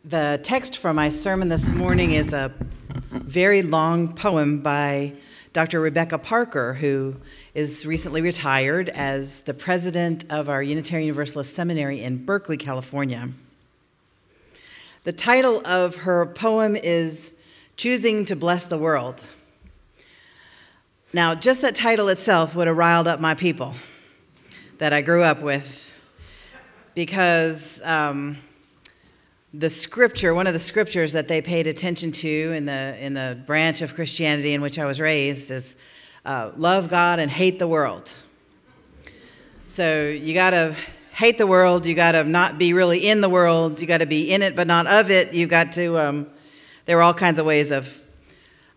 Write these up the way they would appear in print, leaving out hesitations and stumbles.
The text for my sermon this morning is a very long poem by Dr. Rebecca Parker, who is recently retired as the president of our Unitarian Universalist Seminary in Berkeley, California. The title of her poem is Choosing to Bless the World. Now, just that title itself would have riled up my people that I grew up with, because the scripture, one of the scriptures that they paid attention to in the branch of Christianity in which I was raised is love God and hate the world. So you got to hate the world, you got to not be really in the world, you got to be in it but not of it, you got to, there are all kinds of ways of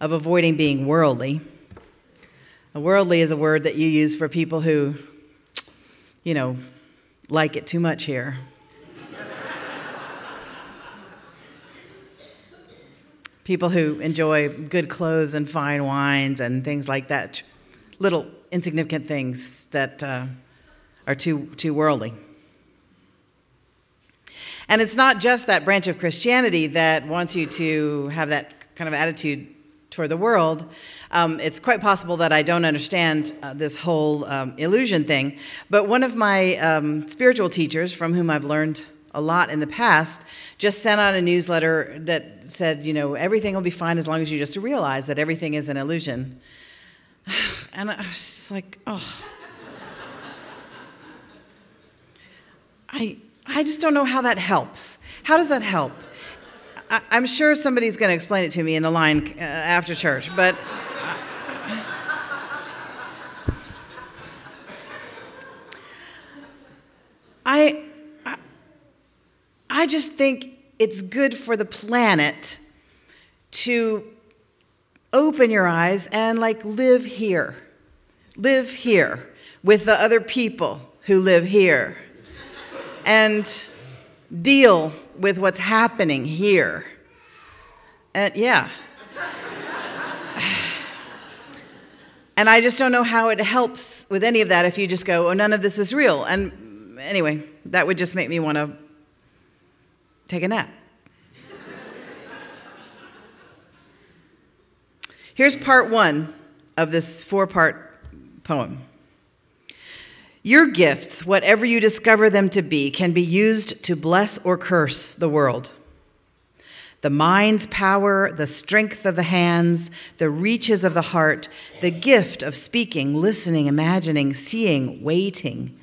avoiding being worldly. Worldly is a word that you use for people who, like it too much here. People who enjoy good clothes and fine wines and things like that. Little insignificant things that are too worldly. And it's not just that branch of Christianity that wants you to have that kind of attitude toward the world. It's quite possible that I don't understand this whole illusion thing. But one of my spiritual teachers, from whom I've learned a lot in the past, just sent out a newsletter that said, everything will be fine as long as you just realize that everything is an illusion. And I was just like, oh. I just don't know how that helps. How does that help? I'm sure somebody's going to explain it to me in the line after church, but I just think it's good for the planet to open your eyes and live here with the other people who live here and deal with what's happening here. And yeah. And I just don't know how it helps with any of that if you just go, oh, none of this is real. And anyway, that would just make me want to take a nap. Here's part one of this 4-part poem. Your gifts, whatever you discover them to be, can be used to bless or curse the world. The mind's power, the strength of the hands, the reaches of the heart, the gift of speaking, listening, imagining, seeing, waiting.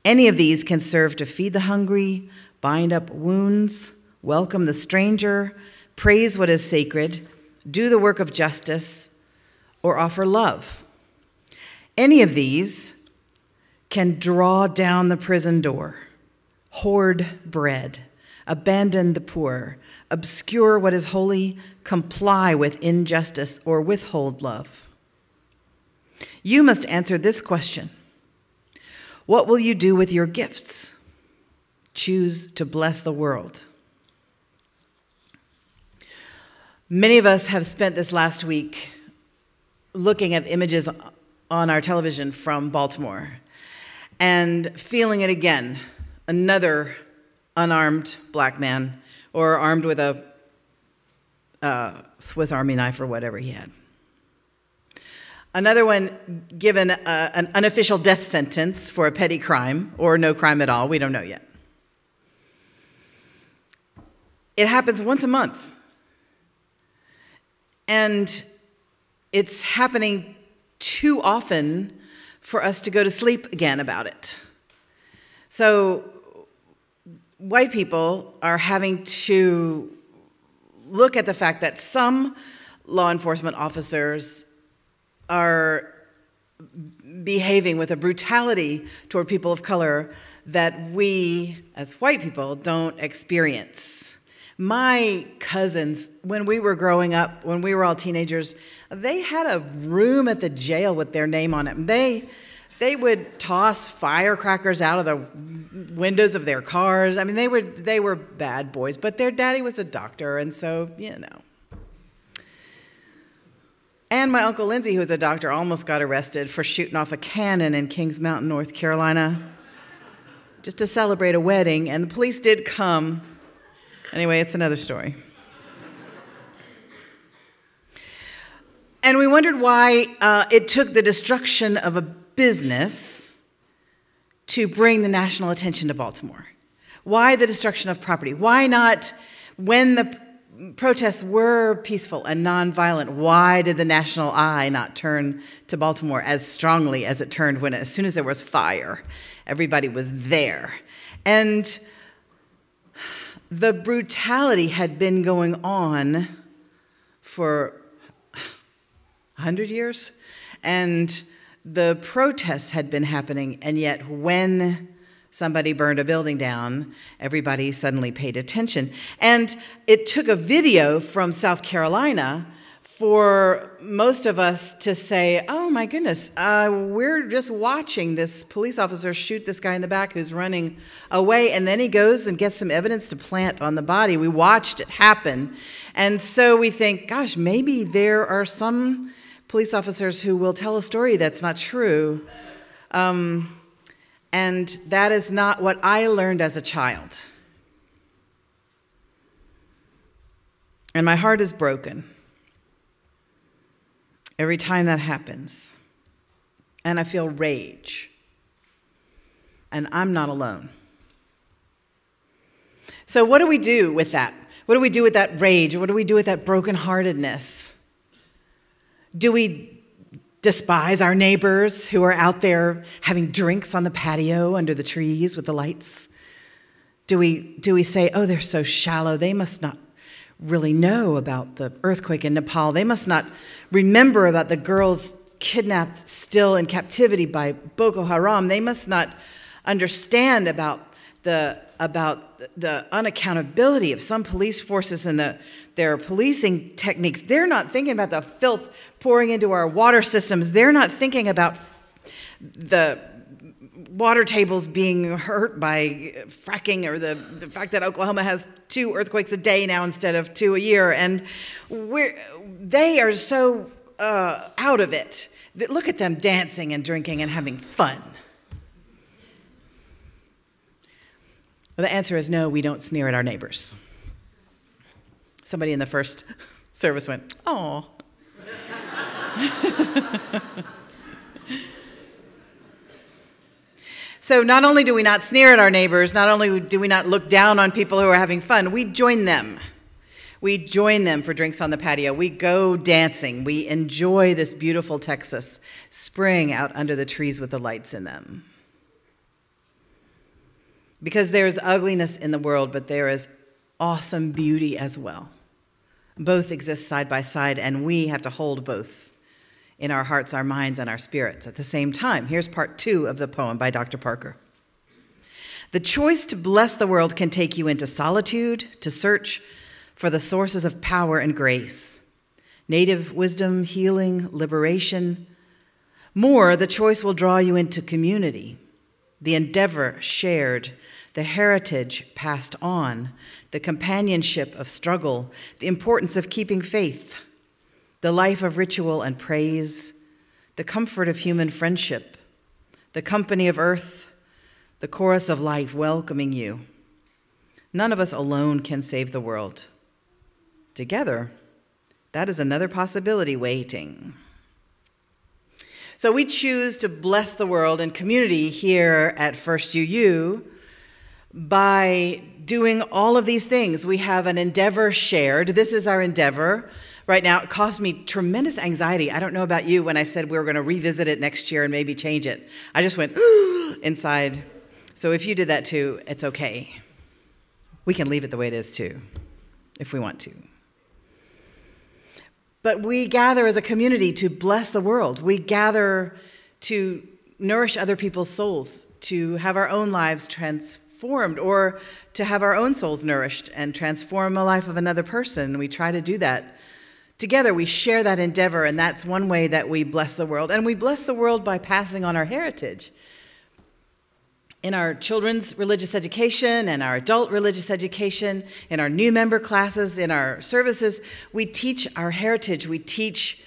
Any of these can serve to feed the hungry, bind up wounds, welcome the stranger, praise what is sacred, do the work of justice, or offer love. Any of these can draw down the prison door, hoard bread, abandon the poor, obscure what is holy, comply with injustice, or withhold love. You must answer this question. What will you do with your gifts? Choose to bless the world. Many of us have spent this last week looking at images on our television from Baltimore and feeling it again. Another unarmed black man, or armed with a Swiss Army knife or whatever he had. Another one given an unofficial death sentence for a petty crime, or no crime at all, we don't know yet. It happens once a month. And it's happening too often for us to go to sleep again about it. So white people are having to look at the fact that some law enforcement officers are behaving with a brutality toward people of color that we, as white people, don't experience. My cousins, when we were growing up, when we were all teenagers, they had a room at the jail with their name on it. They would toss firecrackers out of the windows of their cars. I mean, they were bad boys, but their daddy was a doctor, and so, And my Uncle Lindsay, who was a doctor, almost got arrested for shooting off a cannon in Kings Mountain, North Carolina, just to celebrate a wedding. And the police did come, Anyway, it's another story. And we wondered why it took the destruction of a business to bring the national attention to Baltimore. Why the destruction of property? Why not, when the protests were peaceful and nonviolent, why did the national eye not turn to Baltimore as strongly as it turned when, as soon as there was fire, everybody was there? And the brutality had been going on for 100 years, and the protests had been happening, and yet when somebody burned a building down, everybody suddenly paid attention. And it took a video from South Carolina for most of us to say, oh my goodness, we're just watching this police officer shoot this guy in the back who's running away, and then he goes and gets some evidence to plant on the body. We watched it happen. And so we think, gosh, maybe there are some police officers who will tell a story that's not true. And that is not what I learned as a child. And my heart is broken every time that happens. And I feel rage. And I'm not alone. So what do we do with that? What do we do with that rage? What do we do with that brokenheartedness? Do we despise our neighbors who are out there having drinks on the patio under the trees with the lights? Do we say, oh, they're so shallow, they must not really know about the earthquake in Nepal. They must not remember about the girls kidnapped still in captivity by Boko Haram. They must not understand about the unaccountability of some police forces and their policing techniques. They're not thinking about the filth pouring into our water systems. They're not thinking about the water tables being hurt by fracking, or the fact that Oklahoma has 2 earthquakes a day now instead of 2 a year. And they are so out of it. Look at them dancing and drinking and having fun. Well, the answer is no, we don't sneer at our neighbors. Somebody in the first service went, "Aw." So not only do we not sneer at our neighbors, not only do we not look down on people who are having fun, we join them. We join them for drinks on the patio. We go dancing. We enjoy this beautiful Texas spring out under the trees with the lights in them. Because there is ugliness in the world, but there is awesome beauty as well. Both exist side by side, and we have to hold both in our hearts, our minds, and our spirits at the same time. Here's part 2 of the poem by Dr. Parker. The choice to bless the world can take you into solitude, to search for the sources of power and grace, native wisdom, healing, liberation. More, the choice will draw you into community, the endeavor shared, the heritage passed on, the companionship of struggle, the importance of keeping faith, the life of ritual and praise, the comfort of human friendship, the company of earth, the chorus of life welcoming you. None of us alone can save the world. Together, that is another possibility waiting. So we choose to bless the world and community here at First UU by doing all of these things. We have an endeavor shared. This is our endeavor. Right now, it caused me tremendous anxiety. I don't know about you when I said we were going to revisit it next year and maybe change it. I just went inside. So if you did that too, it's okay. We can leave it the way it is too, if we want to. But we gather as a community to bless the world. We gather to nourish other people's souls, to have our own lives transformed, or to have our own souls nourished and transform the life of another person. We try to do that. Together, we share that endeavor, and that's one way that we bless the world. And we bless the world by passing on our heritage. In our children's religious education and our adult religious education, in our new member classes, in our services, we teach our heritage. We teach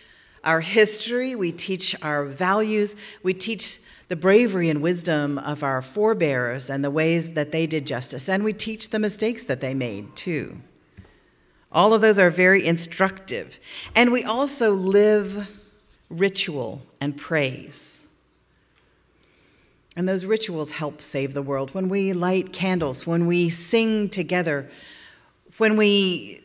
our history, we teach our values, we teach the bravery and wisdom of our forebears and the ways that they did justice, and we teach the mistakes that they made too. All of those are very instructive. And we also live ritual and praise. And those rituals help save the world. When we light candles, when we sing together, when we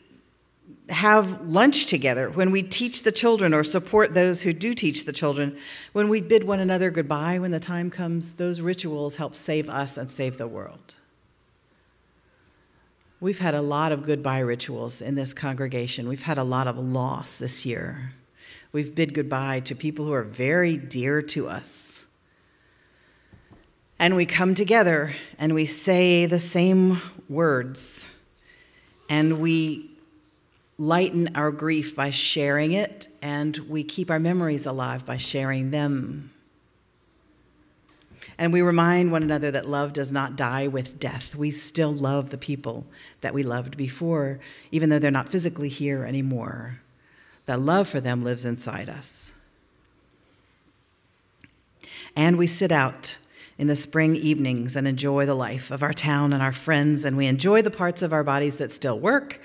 have lunch together, when we teach the children or support those who do teach the children, when we bid one another goodbye when the time comes, those rituals help save us and save the world. We've had a lot of goodbye rituals in this congregation. We've had a lot of loss this year. We've bid goodbye to people who are very dear to us. And we come together and we say the same words, and we lighten our grief by sharing it, and we keep our memories alive by sharing them. And we remind one another that love does not die with death. We still love the people that we loved before, even though they're not physically here anymore. That love for them lives inside us. And we sit out in the spring evenings and enjoy the life of our town and our friends, and we enjoy the parts of our bodies that still work,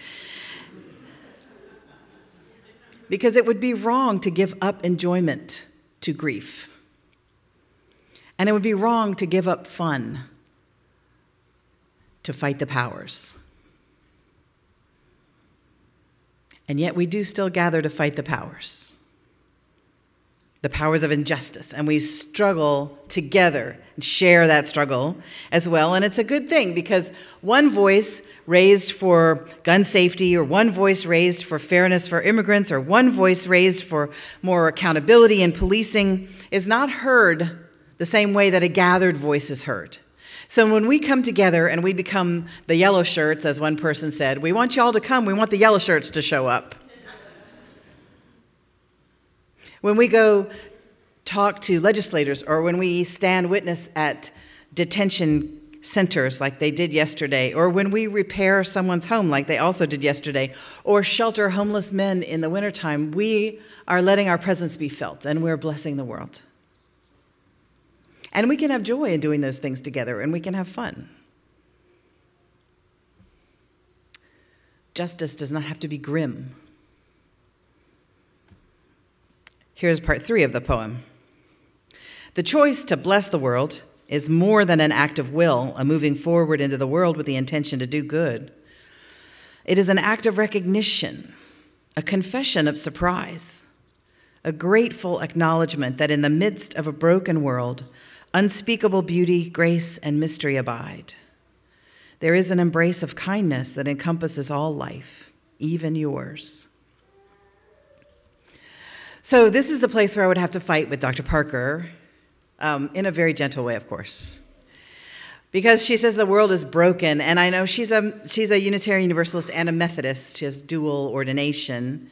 because it would be wrong to give up enjoyment to grief. And it would be wrong to give up fun to fight the powers. And yet we do still gather to fight the powers of injustice. And we struggle together and share that struggle as well. And it's a good thing, because one voice raised for gun safety, or one voice raised for fairness for immigrants, or one voice raised for more accountability in policing is not heard the same way that a gathered voice is heard. So when we come together and we become the yellow shirts, as one person said, we want you all to come, we want the yellow shirts to show up. When we go talk to legislators, or when we stand witness at detention centers like they did yesterday, or when we repair someone's home like they also did yesterday, or shelter homeless men in the wintertime, we are letting our presence be felt, and we're blessing the world. And we can have joy in doing those things together, and we can have fun. Justice does not have to be grim. Here's part 3 of the poem. The choice to bless the world is more than an act of will, a moving forward into the world with the intention to do good. It is an act of recognition, a confession of surprise, a grateful acknowledgement that in the midst of a broken world, unspeakable beauty, grace, and mystery abide. There is an embrace of kindness that encompasses all life, even yours. So this is the place where I would have to fight with Dr. Parker, in a very gentle way, of course. Because she says the world is broken, and I know she's a Unitarian Universalist and a Methodist. She has dual ordination.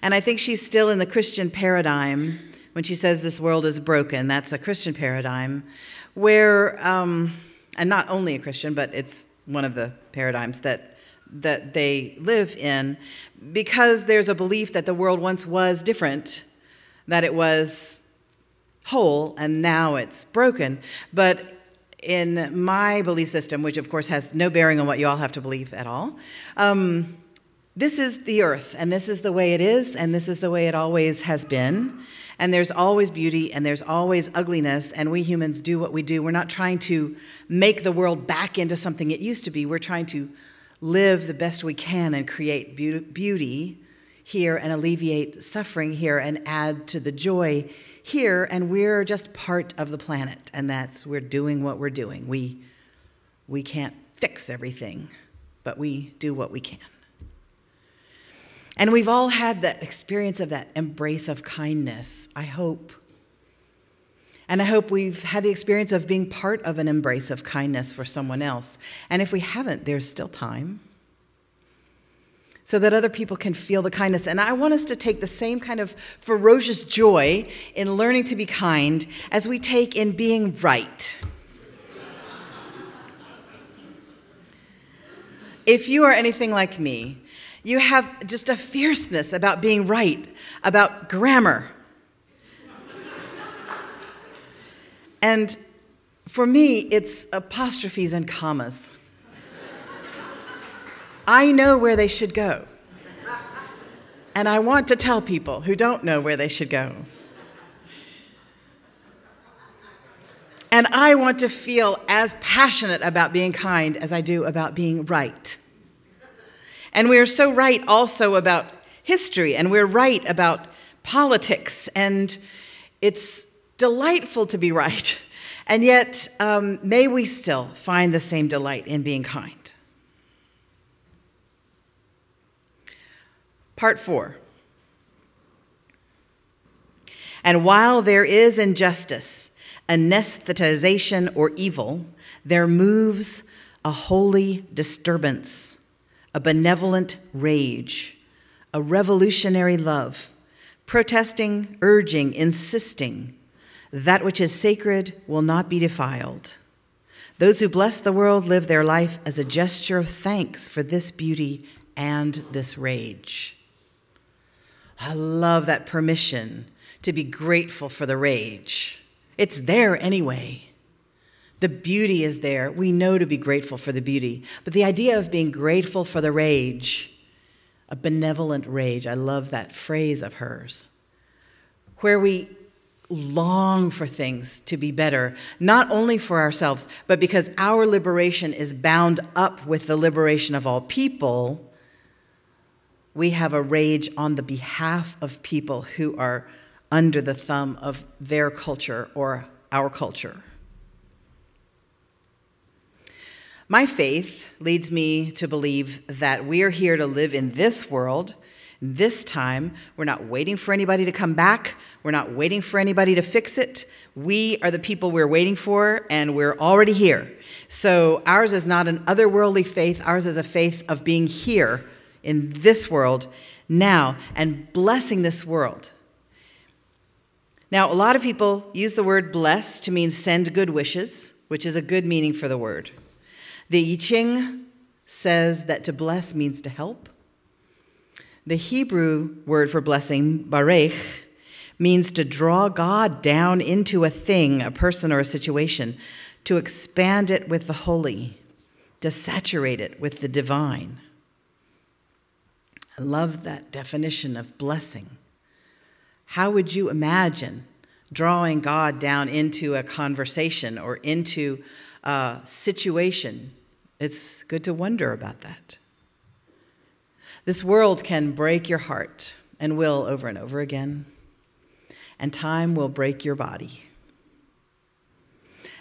And I think she's still in the Christian paradigm when she says this world is broken. That's a Christian paradigm where, and not only a Christian, but it's one of the paradigms that they live in, because there's a belief that the world once was different, that it was whole, and now it's broken. But in my belief system, which of course has no bearing on what you all have to believe at all, this is the earth, and this is the way it is, and this is the way it always has been. And there's always beauty, and there's always ugliness, and we humans do what we do. We're not trying to make the world back into something it used to be. We're trying to live the best we can and create beauty here and alleviate suffering here and add to the joy here, and we're just part of the planet, and we're doing what we're doing. We can't fix everything, but we do what we can. And we've all had that experience of that embrace of kindness, I hope. And I hope we've had the experience of being part of an embrace of kindness for someone else. And if we haven't, there's still time, so that other people can feel the kindness. And I want us to take the same kind of ferocious joy in learning to be kind as we take in being right. If you are anything like me, you have just a fierceness about being right, about grammar, And for me, it's apostrophes and commas. I know where they should go. And I want to tell people who don't know where they should go. And I want to feel as passionate about being kind as I do about being right. And we are so right also about history, and we're right about politics, and it's delightful to be right. And yet, may we still find the same delight in being kind. Part 4. And while there is injustice, anesthetization, or evil, there moves a holy disturbance, a benevolent rage, a revolutionary love, protesting, urging, insisting, that which is sacred will not be defiled. Those who bless the world live their life as a gesture of thanks for this beauty and this rage. I love that permission to be grateful for the rage. It's there anyway. The beauty is there. We know to be grateful for the beauty. But the idea of being grateful for the rage, a benevolent rage, I love that phrase of hers, where we long for things to be better, not only for ourselves, but because our liberation is bound up with the liberation of all people. We have a rage on the behalf of people who are under the thumb of their culture or our culture. My faith leads me to believe that we are here to live in this world, this time. We're not waiting for anybody to come back. We're not waiting for anybody to fix it. We are the people we're waiting for, and we're already here. So ours is not an otherworldly faith. Ours is a faith of being here in this world now and blessing this world. Now, a lot of people use the word bless to mean send good wishes, which is a good meaning for the word. The I Ching says that to bless means to help. The Hebrew word for blessing, barech, means to draw God down into a thing, a person, or a situation, to expand it with the holy, to saturate it with the divine. I love that definition of blessing. How would you imagine drawing God down into a conversation or into a situation? It's good to wonder about that. This world can break your heart, and will over and over again. And time will break your body.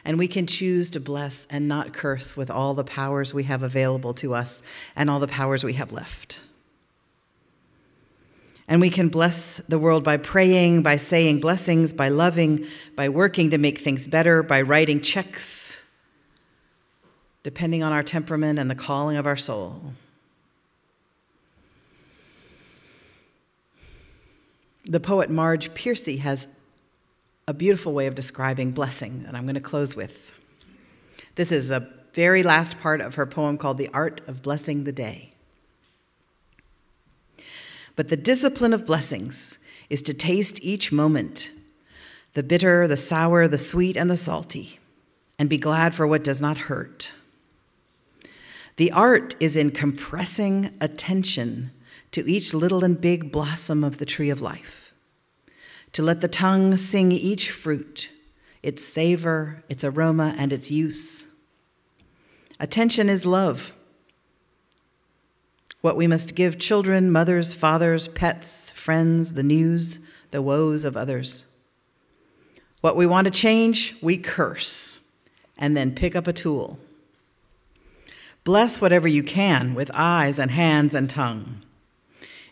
And we can choose to bless and not curse with all the powers we have available to us and all the powers we have left. And we can bless the world by praying, by saying blessings, by loving, by working to make things better, by writing checks, depending on our temperament and the calling of our soul. The poet Marge Piercy has a beautiful way of describing blessing, and I'm going to close with. This is a very last part of her poem called The Art of Blessing the Day. But the discipline of blessings is to taste each moment, the bitter, the sour, the sweet, and the salty, and be glad for what does not hurt. The art is in compressing attention to each little and big blossom of the tree of life, to let the tongue sing each fruit, its savor, its aroma, and its use. Attention is love. What we must give children, mothers, fathers, pets, friends, the news, the woes of others. What we want to change, we curse, and then pick up a tool. Bless whatever you can with eyes and hands and tongue.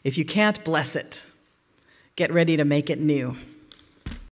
If you can't bless it, get ready to make it new.